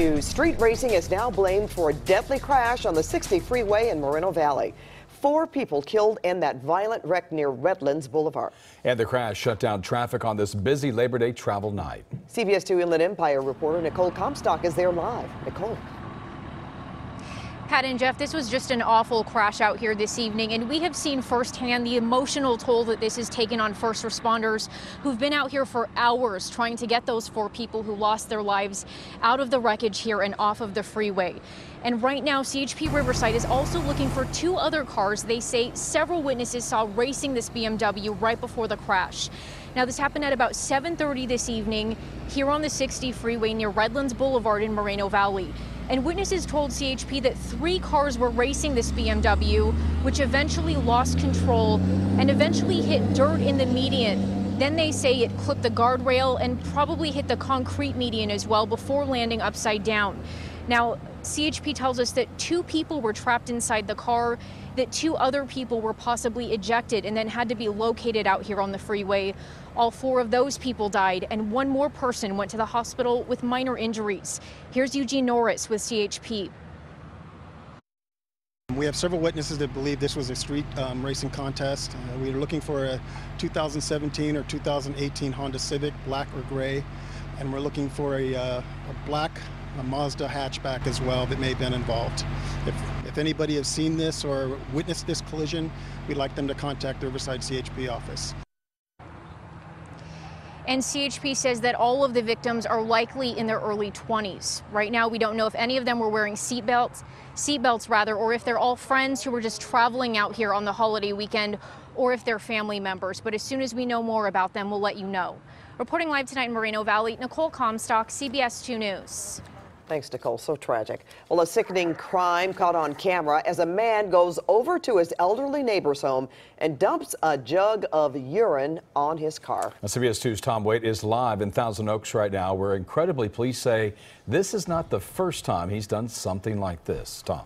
News. Street racing is now blamed for a deadly crash on the 60 freeway in Moreno Valley. 4 people killed in that violent wreck near Redlands Boulevard. And the crash shut down traffic on this busy Labor Day travel night. CBS 2 Inland Empire reporter Nicole Comstock is there live. Nicole. Pat and Jeff, this was just an awful crash out here this evening, and we have seen firsthand the emotional toll that this has taken on first responders who've been out here for hours trying to get those 4 people who lost their lives out of the wreckage here and off of the freeway. And right now, CHP Riverside is also looking for 2 other cars they say several witnesses saw racing this BMW right before the crash. Now, this happened at about 7:30 this evening here on the 60 freeway near Redlands Boulevard in Moreno Valley. And witnesses told CHP that 3 cars were racing this BMW, which eventually lost control and eventually hit dirt in the median. Then they say it clipped the guardrail and probably hit the concrete median as well before landing upside down. Now, CHP tells us that 2 people were trapped inside the car, that 2 other people were possibly ejected and then had to be located out here on the freeway. All 4 of those people died, and 1 more person went to the hospital with minor injuries. Here's Eugene Norris with CHP. We have several witnesses that believe this was a street racing contest. We are looking for a 2017 or 2018 Honda Civic, black or gray, and we're looking for a black Mazda hatchback as well that may have been involved. If anybody has seen this or witnessed this collision, we'd like them to contact the Riverside CHP office. And CHP says that all of the victims are likely in their early 20s. Right now, we don't know if any of them were wearing seatbelts, or if they're all friends who were just traveling out here on the holiday weekend, or if they're family members. But as soon as we know more about them, we'll let you know. Reporting live tonight in Moreno Valley, Nicole Comstock, CBS 2 News. Thanks, Nicole. So tragic. Well, a sickening crime caught on camera as a man goes over to his elderly neighbor's home and dumps a jug of urine on his car. Now, CBS 2's Tom Waite is live in Thousand Oaks right now, where incredibly police say this is not the first time he's done something like this. Tom.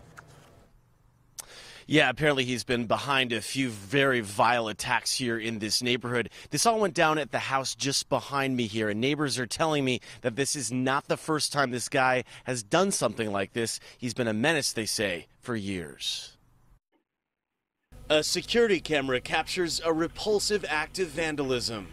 Yeah, apparently he's been behind a few very vile attacks here in this neighborhood. This all went down at the house just behind me here, and neighbors are telling me that this is not the first time this guy has done something like this. He's been a menace, they say, for years. A security camera captures a repulsive act of vandalism.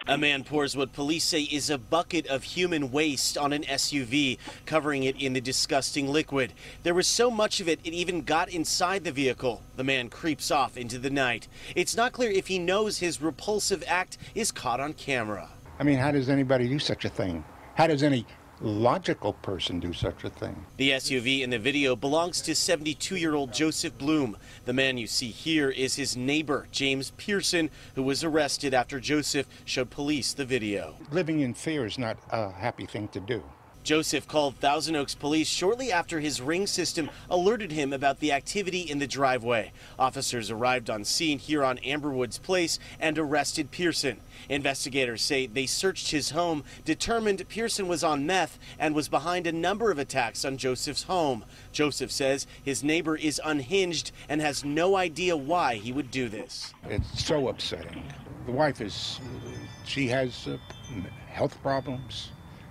A man pours what police say is a bucket of human waste on an SUV, covering it in the disgusting liquid. There was so much of it, it even got inside the vehicle. The man creeps off into the night. It's not clear if he knows his repulsive act is caught on camera. I mean, how does anybody do such a thing? How does any logical person do such a thing? The SUV in the video belongs to 72-year-old Joseph Bloom. The man you see here is his neighbor, James Pearson, who was arrested after Joseph showed police the video. Living in fear is not a happy thing to do. Joseph called Thousand Oaks police shortly after his ring system alerted him about the activity in the driveway. Officers arrived on scene here on Amberwood's Place and arrested Pearson. Investigators say they searched his home, determined Pearson was on meth and was behind a number of attacks on Joseph's home. Joseph says his neighbor is unhinged and has no idea why he would do this. It's so upsetting. The wife she has health problems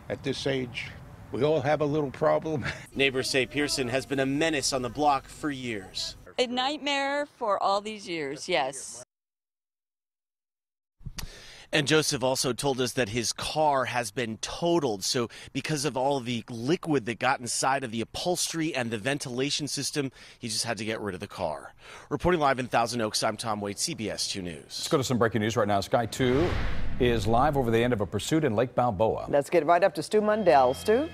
at this age. We all have a little problem. Neighbors say Pearson has been a menace on the block for years. A nightmare for all these years, yes. And Joseph also told us that his car has been totaled. So because of all the liquid that got inside of the upholstery and the ventilation system, he just had to get rid of the car. Reporting live in Thousand Oaks, I'm Tom Waite, CBS 2 News. Let's go to some breaking news right now. Sky 2 is live over the end of a pursuit in Lake Balboa. Let's get right up to Stu Mundell. Stu?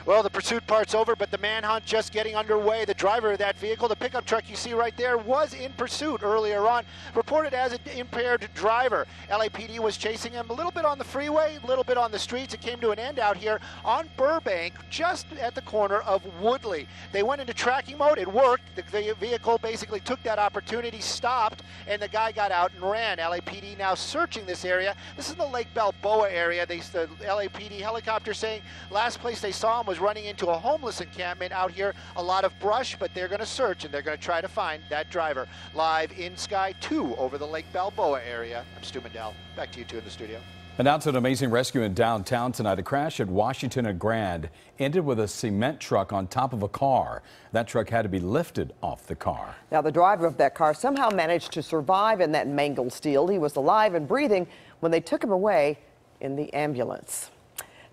Well, the pursuit part's over, but the manhunt just getting underway. The driver of that vehicle, the pickup truck you see right there, was in pursuit earlier on, reported as an impaired driver. LAPD was chasing him a little bit on the freeway, a little bit on the streets. It came to an end out here on Burbank, just at the corner of Woodley. They went into tracking mode. It worked. The vehicle basically took that opportunity, stopped, and the guy got out and ran. LAPD now searching this area. This is the Lake Balboa area. The LAPD helicopter saying last place they saw him was running into a homeless encampment out here. A lot of brush, but they're going to search and they're going to try to find that driver. Live in Sky 2 over the Lake Balboa area. I'm Stu Mundell. Back to you two in the studio. And now to an amazing rescue in downtown tonight. A crash at Washington and Grand ended with a cement truck on top of a car. That truck had to be lifted off the car. Now, the driver of that car somehow managed to survive in that mangled steel. He was alive and breathing when they took him away in the ambulance.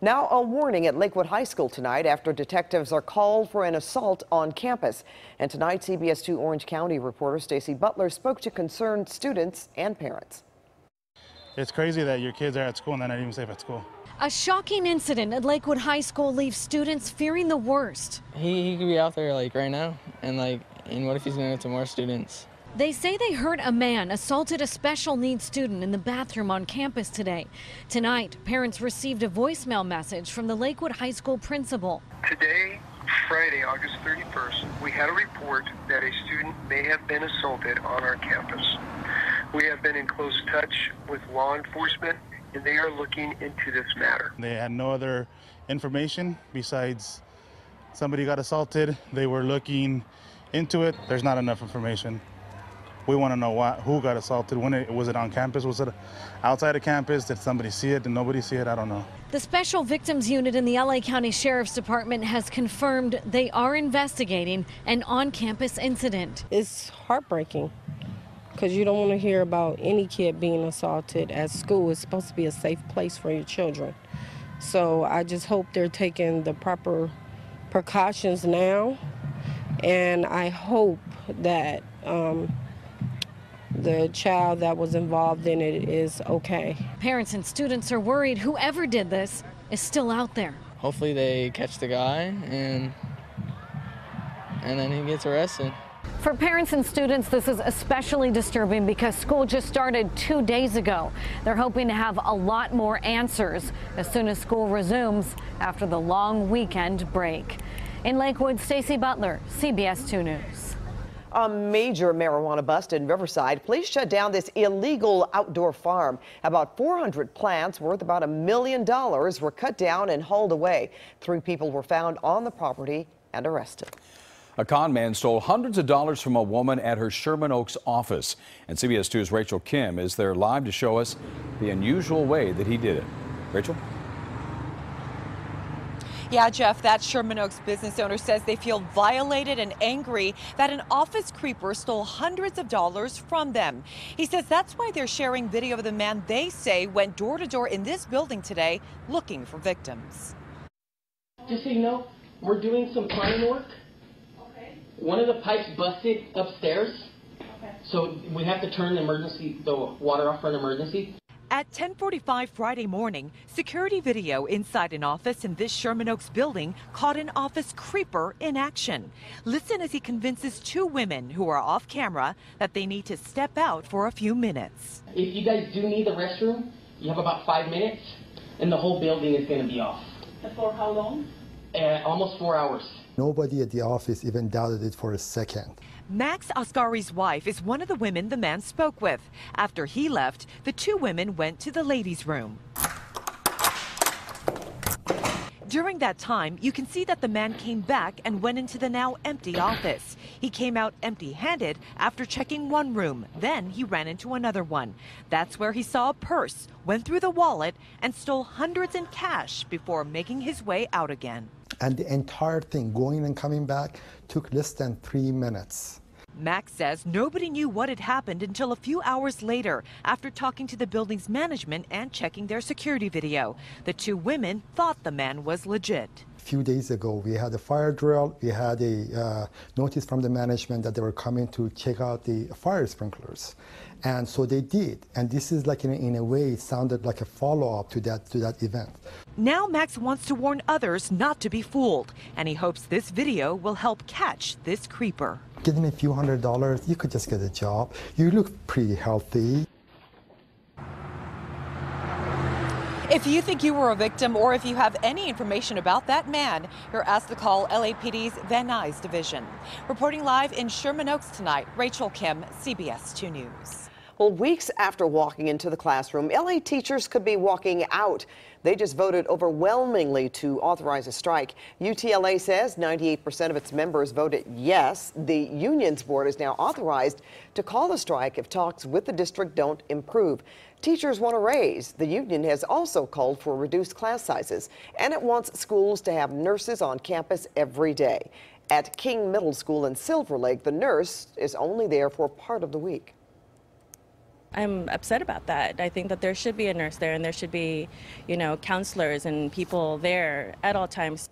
Now, a warning at Lakewood High School tonight after detectives are called for an assault on campus. And tonight, CBS 2 Orange County reporter Stacy Butler spoke to concerned students and parents. It's crazy that your kids are at school and they're not even safe at school. A shocking incident at Lakewood High School leaves students fearing the worst. He could be out there right now, and what if he's doing it to more students? They say they heard a man assaulted a special needs student in the bathroom on campus today. Tonight, parents received a voicemail message from the Lakewood High School principal. Today, Friday, August 31st, we had a report that a student may have been assaulted on our campus. We have been in close touch with law enforcement, and they are looking into this matter. They had no other information besides somebody got assaulted. They were looking into it. There's not enough information. We want to know who got assaulted. Was it on campus? Was it outside of campus? Did somebody see it? Did nobody see it? I don't know. The Special Victims Unit in the LA County Sheriff's Department has confirmed they are investigating an on-campus incident. It's heartbreaking because you don't want to hear about any kid being assaulted at school. It's supposed to be a safe place for your children. So I just hope they're taking the proper precautions now, and I hope that the child that was involved in it is okay. Parents and students are worried whoever did this is still out there. Hopefully they catch the guy and then he gets arrested. For parents and students, this is especially disturbing because school just started 2 days ago. They're hoping to have a lot more answers as soon as school resumes after the long weekend break. In Lakewood, Stacy Butler, CBS 2 News. A major marijuana bust in Riverside. Police shut down this illegal outdoor farm. About 400 plants worth about $1 million were cut down and hauled away. 3 people were found on the property and arrested. A con man stole hundreds of dollars from a woman at her Sherman Oaks office. And CBS 2's Rachel Kim is there live to show us the unusual way that he did it. Rachel? Yeah, Jeff, that Sherman Oaks business owner says they feel violated and angry that an office creeper stole hundreds of dollars from them. He says that's why they're sharing video of the man they say went door to door in this building today looking for victims. Just so you know, we're doing some plumbing work. Okay. One of the pipes busted upstairs. Okay. So we have to turn the water off for an emergency. At 10:45 Friday morning, security video inside an office in this Sherman Oaks building caught an office creeper in action. Listen as he convinces 2 women who are off camera that they need to step out for a few minutes. If you guys do need the restroom, you have about 5 minutes, and the whole building is going to be off. For how long? Almost 4 hours. Nobody at the office even doubted it for a second. Max Ascari's wife is one of the women the man spoke with. After he left, the 2 women went to the ladies' room. During that time, you can see that the man came back and went into the now empty office. He came out empty-handed after checking one room. Then he ran into another one. That's where he saw a purse, went through the wallet, and stole hundreds in cash before making his way out again. And the entire thing, going and coming back, took less than 3 minutes. Max says nobody knew what had happened until a few hours later after talking to the building's management and checking their security video. The 2 women thought the man was legit. A few days ago, we had a fire drill. We had a notice from the management that they were coming to check out the fire sprinklers. And so they did. And this is like, in a way, it sounded like a follow-up to that event. Now Max wants to warn others not to be fooled. And he hopes this video will help catch this creeper. Getting a few $100s, you could just get a job. You look pretty healthy. If you think you were a victim or if you have any information about that man, you're asked to call LAPD's Van Nuys division. Reporting live in Sherman Oaks tonight, Rachel Kim, CBS 2 News. Well, weeks after walking into the classroom, LA teachers could be walking out. They just voted overwhelmingly to authorize a strike. UTLA says 98% of its members voted yes. The union's board is now authorized to call a strike if talks with the district don't improve. Teachers want a raise. The union has also called for reduced class sizes, and it wants schools to have nurses on campus every day. At King Middle School in Silver Lake, the nurse is only there for part of the week. I'm upset about that. I think that there should be a nurse there, and there should be, counselors and people there at all times.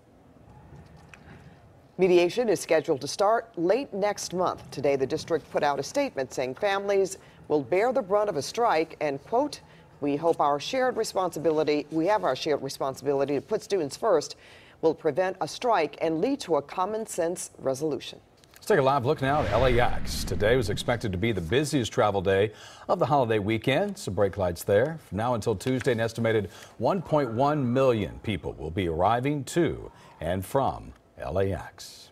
Mediation is scheduled to start late next month. Today, the district put out a statement saying families will bear the brunt of a strike and, quote, we have our shared responsibility to put students first, will prevent a strike and lead to a common sense resolution. Let's take a live look now at LAX. Today was expected to be the busiest travel day of the holiday weekend. Some brake lights there. From now until Tuesday, an estimated 1.1 million people will be arriving to and from LAX.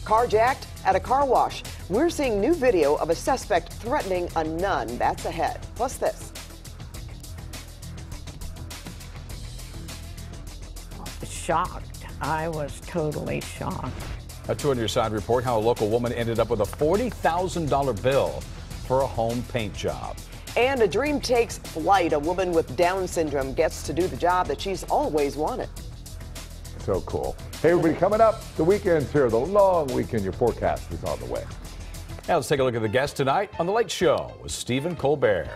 Carjacked at a car wash. We're seeing new video of a suspect threatening a nun. That's ahead. Plus this. Shocked. I was totally shocked. A 2 on your side report how a local woman ended up with a $40,000 bill for a home paint job. And a dream takes flight. A woman with Down syndrome gets to do the job that she's always wanted. So cool. Hey, everybody, coming up, the weekend's here. The long weekend. Your forecast is on the way. Now let's take a look at the guest tonight on The Late Show with Stephen Colbert.